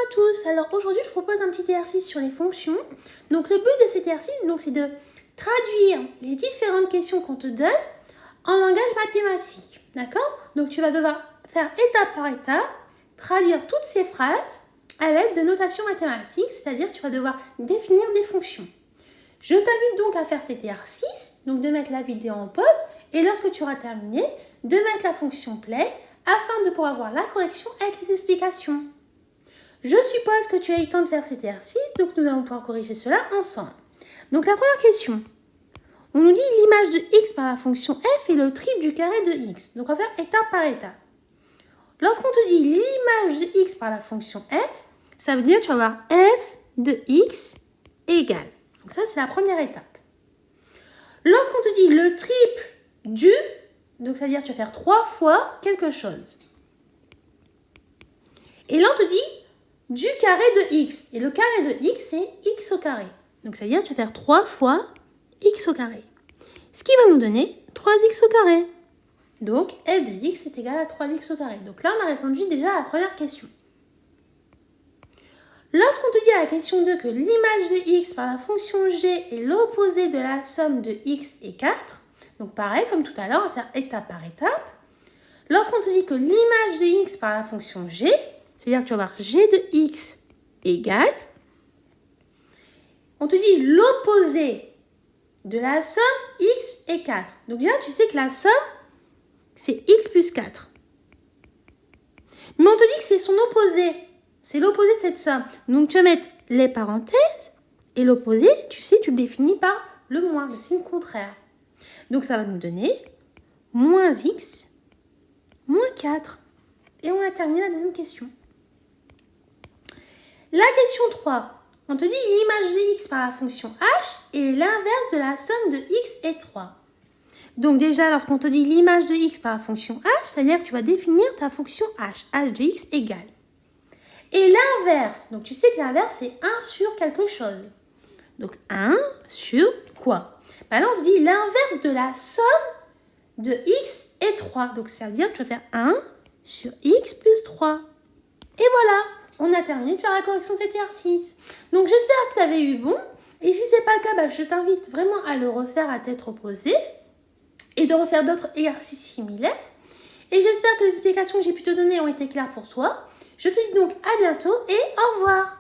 à tous. Alors aujourd'hui, je propose un petit exercice sur les fonctions. Donc le but de cet exercice, c'est de traduire les différentes questions qu'on te donne en langage mathématique. D'accord? Donc tu vas devoir faire étape par étape, traduire toutes ces phrases à l'aide de notation mathématique, c'est-à-dire tu vas devoir définir des fonctions. Je t'invite donc à faire cet exercice, donc de mettre la vidéo en pause et lorsque tu auras terminé, de mettre la fonction play afin de pouvoir voir la correction avec les explications. Je suppose que tu as eu le temps de faire cet exercice, donc nous allons pouvoir corriger cela ensemble. Donc la première question, on nous dit l'image de x par la fonction f est le triple du carré de x. Donc on va faire étape par étape. Lorsqu'on te dit l'image de x par la fonction f, ça veut dire que tu vas avoir f de x égale. Donc ça c'est la première étape. Lorsqu'on te dit le triple du, donc ça veut dire que tu vas faire 3 fois quelque chose. Et là on te dit du carré de x. Et le carré de x, c'est x au carré. Donc, ça veut dire que tu vas faire 3 fois x au carré. Ce qui va nous donner 3x au carré. Donc, f de x est égal à 3x au carré. Donc là, on a répondu déjà à la première question. Lorsqu'on te dit à la question 2 que l'image de x par la fonction g est l'opposé de la somme de x et 4, donc pareil, comme tout à l'heure, on va faire étape par étape. Lorsqu'on te dit que l'image de x par la fonction g, c'est-à-dire que tu vas avoir g de x égale, on te dit l'opposé de la somme x et 4. Donc déjà, tu sais que la somme, c'est x plus 4. Mais on te dit que c'est son opposé. C'est l'opposé de cette somme. Donc tu vas mettre les parenthèses et l'opposé, tu sais, tu le définis par le moins, le signe contraire. Donc ça va nous donner moins x moins 4. Et on a terminé la deuxième question. La question 3, on te dit l'image de x par la fonction h est l'inverse de la somme de x et 3. Donc déjà, lorsqu'on te dit l'image de x par la fonction h, c'est-à-dire que tu vas définir ta fonction h de x égale. Et l'inverse, donc tu sais que l'inverse c'est 1 sur quelque chose. Donc 1 sur quoi? Là on te dit l'inverse de la somme de x et 3. Donc ça veut dire que tu vas faire 1 sur x plus 3. Et voilà, on a terminé de faire la correction de cet exercice. Donc j'espère que tu avais eu bon. Et si ce n'est pas le cas, je t'invite vraiment à le refaire à tête reposée et de refaire d'autres exercices similaires. Et j'espère que les explications que j'ai pu te donner ont été claires pour toi. Je te dis donc à bientôt et au revoir.